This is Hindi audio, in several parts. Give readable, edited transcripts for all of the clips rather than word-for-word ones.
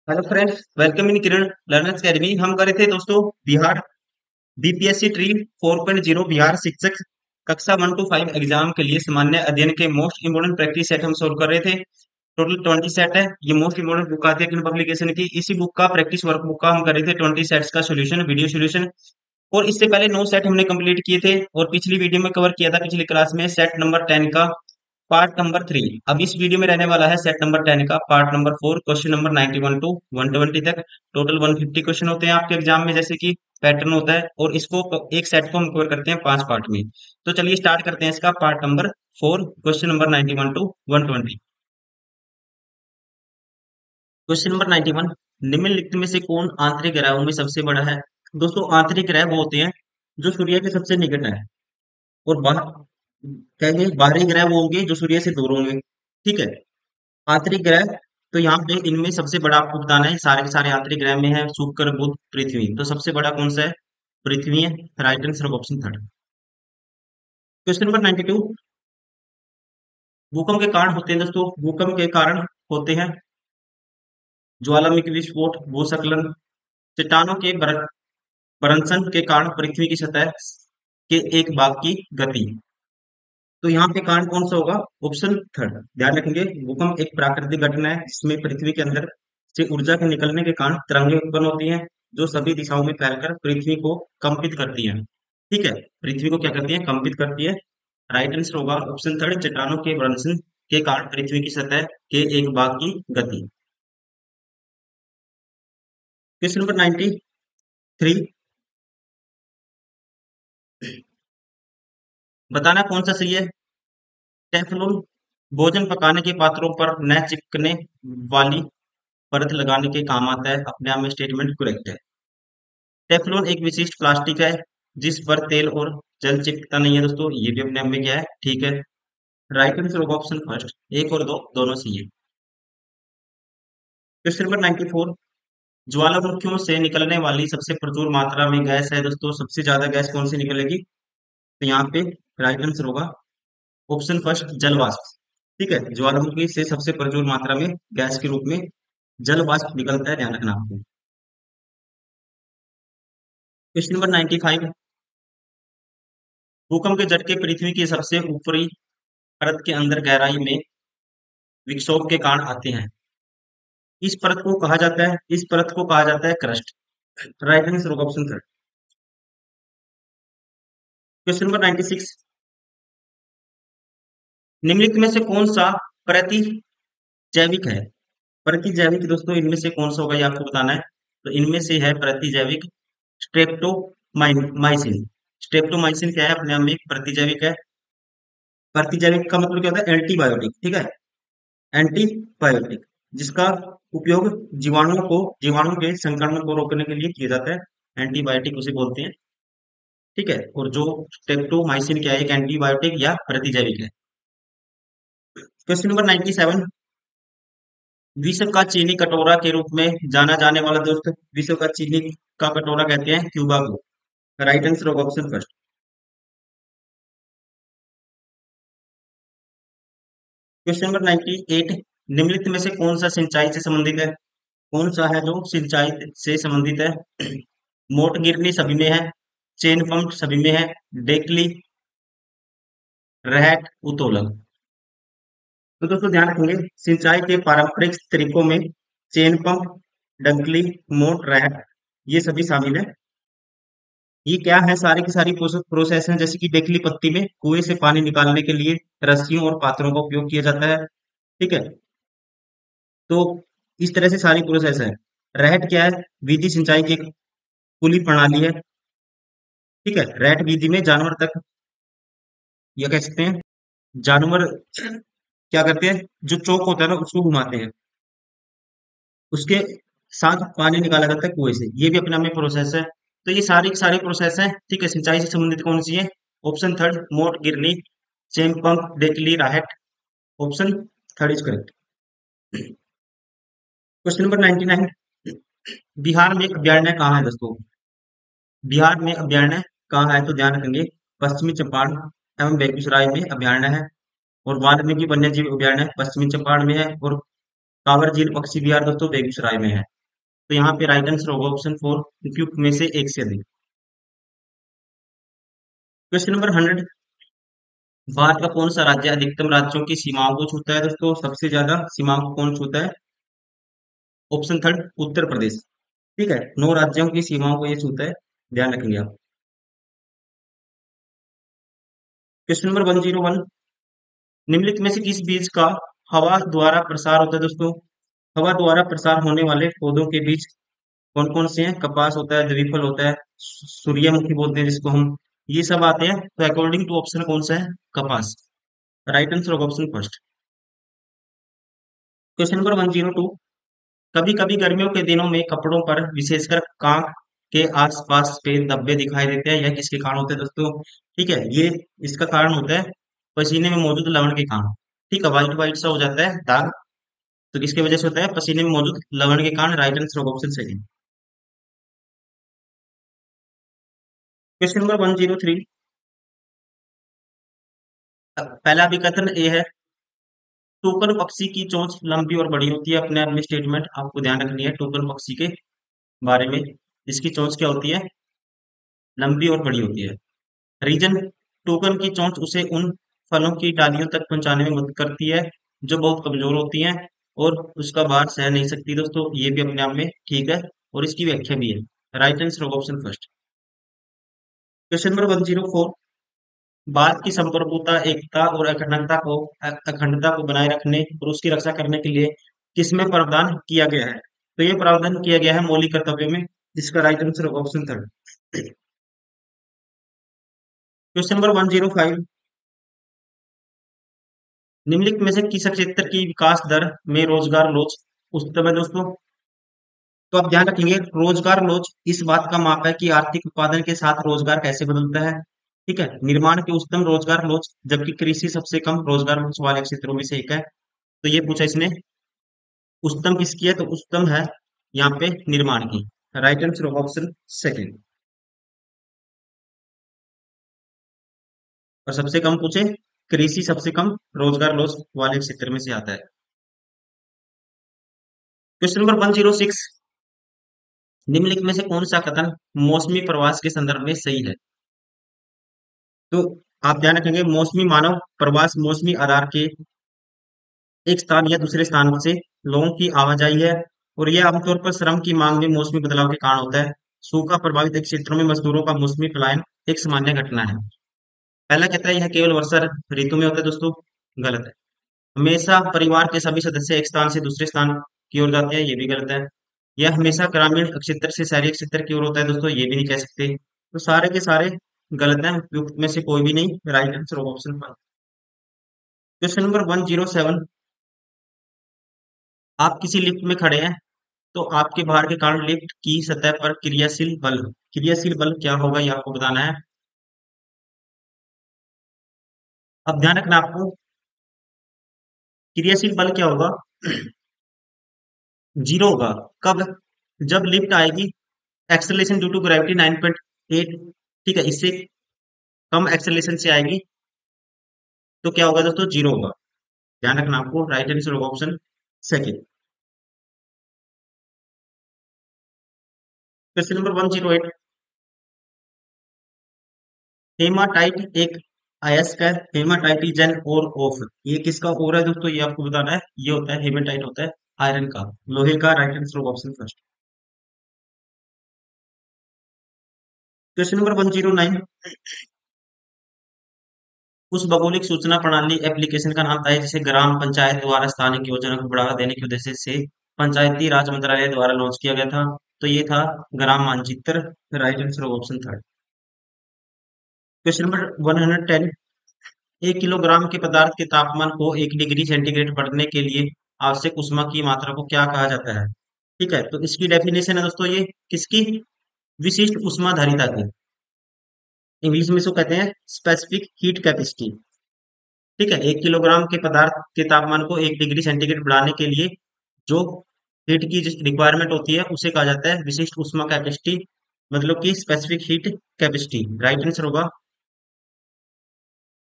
Hello friends, welcome in Kiran learners academy. हम कर रहे थे दोस्तों बिहार बीपीएससी ट्री 4.0 बिहार शिक्षक कक्षा 1 to 5 एग्जाम के लिए सामान्य अध्ययन के मोस्ट इंपोर्टेंट प्रैक्टिस सेट हम सोल्व कर रहे थे। टोटल 20 सेट है। ये मोस्ट इंपोर्टेंट बुक आती है किन पब्लिकेशन की। इसी बुक का प्रैक्टिस वर्क बुक का हम कर रहे थे 20 सेट्स का सोल्यूशन, वीडियो सोल्यूशन। और इससे पहले 9 सेट हमने कंप्लीट किए थे और पिछली वीडियो में कवर किया था पिछली क्लास में सेट नंबर 10 का पार्ट नंबर 3। अब इस वीडियो में रहने वाला है सेट नंबर 10 का part number 4, question number 91 to 120 तक। टोटल 150 क्वेश्चन होते हैं आपके एग्जाम में, जैसे कि पैटर्न होता है। और इसको एक सेट को हम कवर करते हैं 5 पार्ट में। तो चलिए स्टार्ट करते हैं इसका part number 4, question number 91 to 120। Question number 91, निम्नलिखित में से कौन आंतरिक ग्रहों में सबसे बड़ा है। दोस्तों, आंतरिक ग्रह वो होते हैं जो सूर्य के सबसे निकट है। और बाहर कहेंगे बाहरी ग्रह वो होंगे जो सूर्य से दूर होंगे। ठीक है। आंतरिक ग्रह, तो यहाँ पे इनमें सबसे बड़ा आपको बताना है। सारे के सारे आंतरिक ग्रह में है शुक्र बुध पृथ्वी। तो सबसे बड़ा कौन सा है? पृथ्वी है। Right answer option third. Question number 92, भूकंप के कारण होते हैं दोस्तों। भूकंप के कारण होते हैं ज्वालामुखी विस्फोट, भूस्खलन, चट्टानों के भ्रंशन के कारण पृथ्वी की सतह के एक भाग की गति। तो यहाँ पे कारण कौन सा होगा? Option third. ध्यान रखेंगे, भूकंप एक प्राकृतिक घटना है जिसमें पृथ्वी के अंदर से ऊर्जा के निकलने के कारण तरंगें उत्पन्न होती हैं जो सभी दिशाओं में फैलकर पृथ्वी को कंपित करती हैं। ठीक है। पृथ्वी को क्या करती है? कंपित करती है। राइट आंसर होगा ऑप्शन थर्ड, चट्टानों के भ्रंशन के कारण पृथ्वी की सतह के एक भाग की गति। क्वेश्चन नंबर 93, बताना कौन सा सही है। टेफलॉन भोजन पकाने के पात्रों पर न चिपकने वाली परत लगाने के काम आता है। अपने आप में स्टेटमेंट करेक्ट है। टेफलॉन एक विशिष्ट प्लास्टिक है जिस पर तेल और जल चिपकता नहीं है। दोस्तों, ये भी अपने आप में क्या है? ठीक है। राइट आंसर होगा ऑप्शन फर्स्ट। एक और दो दोनों सही है। क्वेश्चन नंबर 94, ज्वालामुखियों से निकलने वाली सबसे प्रचुर मात्रा में गैस है। दोस्तों, सबसे ज्यादा गैस कौन सी निकलेगी? तो यहाँ पे राइट आंसर होगा ऑप्शन फर्स्ट, जल वाष्प। ठीक है। ज्वालामुखी से सबसे प्रचुर मात्रा में गैस के रूप में जल वाष्प निकलता है, ध्यान रखना आपको। क्वेश्चन नंबर 95, भूकंप के झटके पृथ्वी की सबसे ऊपरी परत के अंदर गहराई में विक्षोभ के कारण आते हैं। इस परत को कहा जाता है क्रस्ट। राइट आंसर होगा ऑप्शन थर्ड। क्वेश्चन नंबर 96, निम्नलिखित में से कौन सा प्रतिजैविक है। प्रतिजैविक दोस्तों, इनमें से कौन सा होगा ये आपको बताना है। तो इनमें से है प्रतिजैविक स्ट्रेप्टोमाइसिन। स्ट्रेप्टोमाइसिन क्या है? अपने आप में एक प्रतिजैविक है। प्रतिजैविक का मतलब क्या होता है? एंटीबायोटिक। ठीक है। एंटीबायोटिक जिसका उपयोग जीवाणु के संक्रमण को रोकने के लिए किया जाता है। एंटीबायोटिक उसे बोलते हैं। ठीक है। और जो स्ट्रेप्टोमाइसिन क्या है? एक एंटीबायोटिक या प्रतिजैविक है। क्वेश्चन नंबर 97, विश्व का चीनी कटोरा के रूप में जाना जाने वाला दोस्त, विश्व का चीनी का कटोरा कहते हैं क्यूबा को। राइट आंसर होगा ऑप्शन फर्स्ट। क्वेश्चन नंबर 98, निम्नलिखित में से कौन सा सिंचाई से संबंधित है। कौन सा है जो सिंचाई से संबंधित है? मोट गिरनी सभी में है, चेन पंप सभी में है, डेकली, रहट, उत्तोलन। तो दोस्तों ध्यान रखेंगे, सिंचाई के पारंपरिक तरीकों में चेन पंप, डंकली, मोट, रहट ये सभी शामिल है। ये क्या है? सारी की सारी प्रोसेस है। जैसे कि डेकली पत्ती में कुएं से पानी निकालने के लिए रस्सियों और पात्रों का उपयोग किया जाता है। ठीक है। तो इस तरह से सारी प्रोसेस है। रहट क्या है? विधि सिंचाई की एक खुली प्रणाली है। ठीक है। रहट विधि में जानवर तक, या कह सकते हैं जानवर क्या करते हैं, जो चौक होता है ना उसको घुमाते हैं, उसके साथ पानी निकाला जाता है कुएं से। ये भी अपने में प्रोसेस है। तो ये सारी की सारी प्रोसेस है। ठीक है। सिंचाई से संबंधित कौन सी है? ऑप्शन थर्ड, मोट गिरनी, चेन पंप, डेकली, राहट। Option third is correct. Question number 99, Bihar में अभ्यारण्य कहाँ है दोस्तों? बिहार में अभ्यारण्य कहाँ है? तो ध्यान रखेंगे, पश्चिमी चंपारण एवं बेगूसराय में अभ्यारण्य है। और वाल्मीकि वन्यजीव अभ्यारण्य पश्चिमी चंपारण में है। और कांवर झील पक्षी विहार दोस्तों बेगूसराय में है। तो यहाँ पे राइट आंसर होगा ऑप्शन 4, उपयुक्त में से एक से अधिक। क्वेश्चन नंबर 100, भारत का कौन सा राज्य अधिकतम राज्यों की सीमाओं को छूता है दोस्तों? सबसे ज्यादा सीमाओं को कौन छूता है? Option third, Uttar Pradesh. ठीक है, 9 राज्यों की सीमाओं को ये छूता है, ध्यान रखेंगे आप। क्वेश्चन नंबर 101, निम्नलिखित में से किस बीज का हवा द्वारा प्रसार होता है दोस्तों? हवा द्वारा प्रसार होने वाले पौधों के बीज कौन कौन से हैं? कपास होता है, द्विफल होता है, सूर्यमुखी बोलते हैं जिसको हम, ये सब आते हैं। तो अकॉर्डिंग टू ऑप्शन कौन सा है? कपास। राइट आंसर होगा ऑप्शन फर्स्ट। क्वेश्चन नंबर 102, कभी कभी गर्मियों के दिनों में कपड़ों पर विशेषकर कांख के आसपास सफेद धब्बे दिखाई देते हैं, यह किसके कारण होते हैं दोस्तों? ठीक है, ये इसका कारण होता है पसीने में मौजूद लवण के कारण। ठीक है, व्हाइट व्हाइट सा हो जाता है दाग, तो किसकी वजह से होता है? पसीने में मौजूद लवण के कारण। राइट आंसर होगा ऑप्शन सेकंड। क्वेश्चन नंबर 103, पहला विकथन ए है, टोकन पक्षी की चोंच लंबी और बड़ी होती है। अपने आप में स्टेटमेंट आपको ध्यान रखनी है टोकन पक्षी के बारे में। इसकी चोंच क्या होती है? लंबी और बड़ी होती है। रीजन, टोकन की चोंच उसे उन फलों की डालियों तक पहुंचाने में मदद करती है जो बहुत कमजोर होती हैं और उसका भार सह नहीं सकती दोस्तों। ये भी अपने आप में ठीक है और इसकी व्याख्या भी है। राइट आंसर होगा option first. Question number 104, Bharat की संप्रभुता, एकता और अखंडता को बनाए रखने और उसकी रक्षा करने के लिए किसमें प्रावधान किया गया है? तो ये प्रावधान किया गया है मौलिक कर्तव्य में, जिसका राइट आंसर होगा ऑप्शन थर्ड। क्वेश्चन नंबर 105, निम्नलिखित में से किस क्षेत्र की विकास दर में रोजगार लोच उच्चतम है दोस्तों? तो आप ध्यान रखेंगे, रोजगार लोच इस बात का माप है कि आर्थिक उत्पादन के साथ रोजगार कैसे बदलता है। ठीक है, निर्माण के उच्चतम रोजगार लोच, जबकि कृषि सबसे कम रोजगार लोच वाले क्षेत्रों में से एक है। तो ये पूछा इसने, उच्चतम किसकी है? तो उच्चतम है यहाँ पे निर्माण की। राइट आंसर होगा ऑप्शन सेकंड। और सबसे कम पूछे, कृषि सबसे कम रोजगार लोच वाले क्षेत्र में से आता है। क्वेश्चन नंबर 106, निम्नलिखित में से कौन सा कथन मौसमी प्रवास के संदर्भ में सही है? तो आप ध्यान रखेंगे, मौसमी मानव प्रवास मौसमी आधार के एक स्थान या दूसरे स्थान से लोगों की आवाजाही है और यह आमतौर पर श्रम की मांग में मौसमी बदलाव के कारण होता है। सूखा प्रभावित क्षेत्रों में मजदूरों का मौसमी पलायन एक सामान्य घटना है। पहला कहता है यह केवल वर्षा ऋतु में होता है दोस्तों, गलत है। हमेशा परिवार के सभी सदस्य एक स्थान से दूसरे स्थान की ओर जाते हैं, ये भी गलत है। यह हमेशा ग्रामीण क्षेत्र से शहरी क्षेत्र की ओर होता है दोस्तों, ये भी नहीं कह सकते। तो सारे के सारे गलत हैं, उपयुक्त में से कोई भी नहीं। राइट आंसर होगा ऑप्शन 5। क्वेश्चन नंबर 107, आप किसी लिफ्ट में खड़े हैं तो आपके भार के कारण लिफ्ट की सतह पर क्रियाशील बल क्या होगा, ये आपको बताना है। अब ध्यान रखना आपको, क्रियाशील बल क्या होगा? जीरो होगा। कब? जब लिफ्ट आएगी, एक्सेलरेशन ड्यू टू ग्रेविटी 9.8, ठीक है, इससे कम एक्सेलरेशन से आएगी तो क्या होगा दोस्तों? जीरो होगा। ध्यान रखना आपको, राइट आंसर होगा option second. Question number 108, haematite एक अयस्क है, हेमाटाइटिजन और ऑफ, ये किसका और है दोस्तों? ये आपको बताना है। ये होता है हेमेटाइट, होता है आयरन का, लोहे का। राइट आंसर होगा ऑप्शन फर्स्ट। क्वेश्चन नंबर 109, उस भौगोलिक सूचना प्रणाली एप्लीकेशन का नाम था जिसे ग्राम पंचायत द्वारा स्थानिक योजना को बढ़ावा देने के उद्देश्य से पंचायती राज मंत्रालय द्वारा लॉन्च किया गया था। तो ये था ग्राम मानचित्र। राइट आंसर होगा option third. Question number 110, 1 kilogram के पदार्थ के तापमान को 1 डिग्री सेंटीग्रेड बढ़ने के लिए आवश्यक ऊष्मा की मात्रा को क्या कहा जाता है? ठीक है, तो इसकी डेफिनेशन है दोस्तों ये, किसकी? विशिष्ट ऊष्मा धारिता की। इंग्लिश में इसको कहते हैं स्पेसिफिक हीट कैपेसिटी। ठीक है, 1 किलोग्राम के पदार्थ के तापमान को 1 डिग्री सेंटीग्रेड बढ़ाने के लिए जो हीट की रिक्वायरमेंट होती है उसे कहा जाता है विशिष्ट ऊष्मा कैपेसिटी, मतलब कि specific heat capacity. Right answer होगा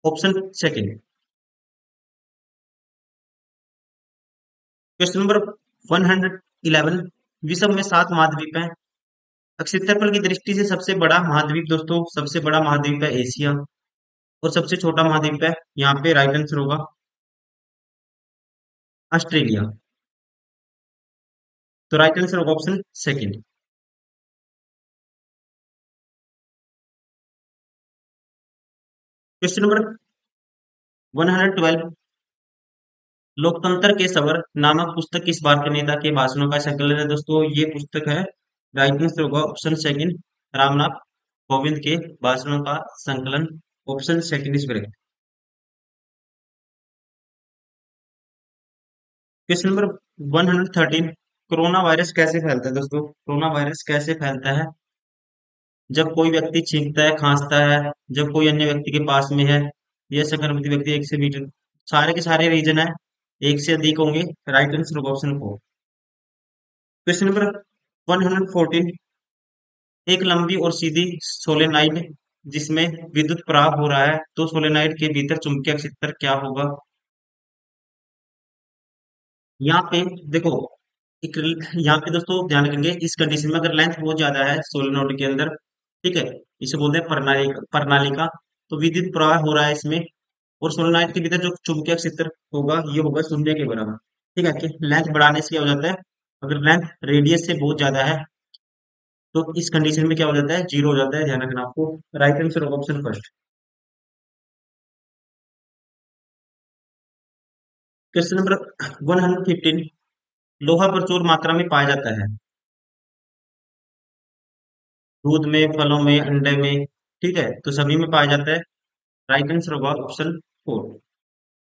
ऑप्शन सेकंड। क्वेश्चन नंबर 111, विश्व में 7 महाद्वीप हैं। क्षेत्रफल की दृष्टि से सबसे बड़ा महाद्वीप दोस्तों, सबसे बड़ा महाद्वीप है एशिया, और सबसे छोटा महाद्वीप है, यहाँ पे राइट आंसर होगा ऑस्ट्रेलिया। तो राइट आंसर होगा ऑप्शन सेकंड। क्वेश्चन नंबर 112, लोकतंत्र के सवर नामक पुस्तक किस भारतीय नेता के भाषणों का संकलन है दोस्तों? ये पुस्तक है, राइट आंसर होगा ऑप्शन सेकंड, रामनाथ कोविंद के भाषणों का संकलन। Option second is correct. Question number 113, corona virus कैसे फैलता है दोस्तों? कोरोना वायरस कैसे फैलता है? जब कोई व्यक्ति छींकता है, खांसता है, जब कोई अन्य व्यक्ति के पास में है, यह संक्रमित व्यक्ति एक से मीटर, सारे के सारे रीजन है, एक से अधिक होंगे। राइट आंसर होगा ऑप्शन फोर। क्वेश्चन नंबर 114, एक लंबी और सीधी सोलेनाइड जिसमें विद्युत प्रवाह हो रहा है, तो सोलेनाइड के भीतर चुंबकीय क्षेत्र क्या होगा? यहाँ पे देखो, एक यहाँ पे दोस्तों ध्यान रखेंगे, इस कंडीशन में अगर लेंथ बहुत ज्यादा है सोलेनोइड के अंदर, ठीक है, इसे बोलते हैं प्रणालिका, तो विद्युत प्रवाह हो रहा है इसमें, और सोलेनोइड के भीतर जो चुंबकीय क्षेत्र होगा ये होगा शून्य के बराबर। ठीक है, कि लेंथ बढ़ाने से क्या हो जाता है, अगर लेंथ रेडियस से बहुत ज्यादा है तो इस कंडीशन में क्या हो जाता है, जीरो हो जाता है। ध्यान रखना आपको। राइट आंसर होगा ऑप्शन फर्स्ट। क्वेश्चन नंबर 115, लोहा प्रचुर मात्रा में पाया जाता है दूध में, फलों में, अंडे में, ठीक है, तो सभी में पाया जाता है। राइट आंसर होगा ऑप्शन फोर।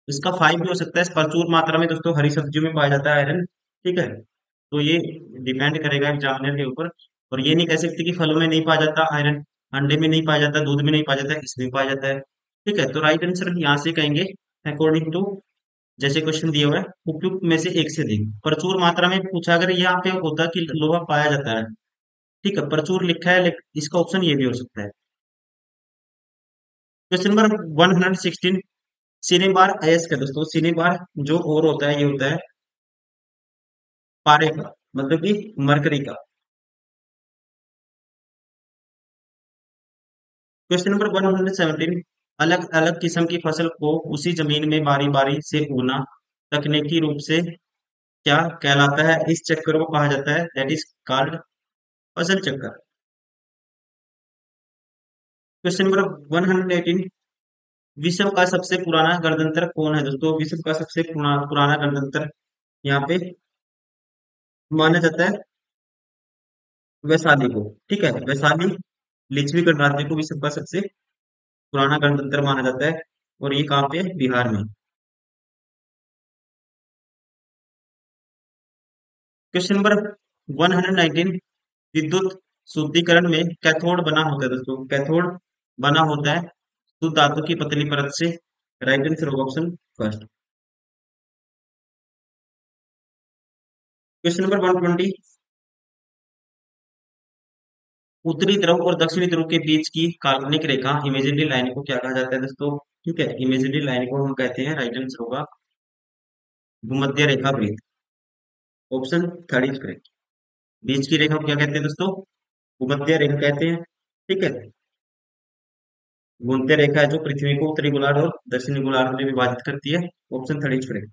इसका फाइव भी हो सकता है। प्रचुर मात्रा में दोस्तों हरी सब्जियों में पाया जाता है आयरन, ठीक है, तो ये डिपेंड करेगा एग्जामिनर के ऊपर। और ये नहीं कह सकते कि फलों में नहीं पाया जाता आयरन, अंडे में नहीं पाया जाता, दूध में नहीं पाया जाता, इसमें पाया जाता है। ठीक है, तो राइट आंसर यहाँ से कहेंगे अकॉर्डिंग टू जैसे क्वेश्चन दिया हुआ है, उपयुक्त में से एक से अधिक। प्रचुर मात्रा में पूछा अगर यहाँ पे होता कि लोहा पाया जाता है, ठीक है, प्रचुर लिखा है, लेकिन इसका ऑप्शन ये भी हो सकता है। क्वेश्चन नंबर 116, सिनेबार अयस्क है दोस्तों। सिनेबार जो और होता है ये होता है पारे का, मतलब कि मरकरी का। क्वेश्चन नंबर 117, अलग अलग किस्म की फसल को उसी जमीन में बारी बारी से उगना तकनीकी रूप से क्या कहलाता है? इस चक्कर को कहा जाता है, दैट इज कॉल्ड फसल चक्कर। क्वेश्चन नंबर 118, विश्व का सबसे पुराना गणतंत्र कौन है दोस्तों? विश्व का सबसे पुराना गणतंत्र यहाँ पे माना जाता है वैशाली को। ठीक है, वैशाली लिच्छवी गणराज्य को विश्व का सबसे पुराना गणतंत्र माना जाता है, और ये कहाँ पे है? बिहार में। क्वेश्चन नंबर 119, विद्युत शुद्धिकरण में कैथोड बना होता है दोस्तों। कैथोड बना होता है शुद्ध धातु की पतली परत से। राइट आंसर होगा ऑप्शन फर्स्ट। क्वेश्चन नंबर 120, उत्तरी ध्रुव और दक्षिणी ध्रुव के बीच की काल्पनिक रेखा इमेजिनरी लाइन को क्या कहा जाता है दोस्तों? ठीक है, इमेजिनरी लाइन को हम कहते हैं, राइट आंसर होगा भूमध्य रेखा वृत्त। Option third is correct. बीच की रेखा को क्या कहते हैं दोस्तों? भूमध्य रेखा कहते हैं। ठीक है, भूमध्य रेखा है जो पृथ्वी को उत्तरी गोलार्ध और दक्षिणी गोलार्ध में विभाजित करती है। Option third is correct.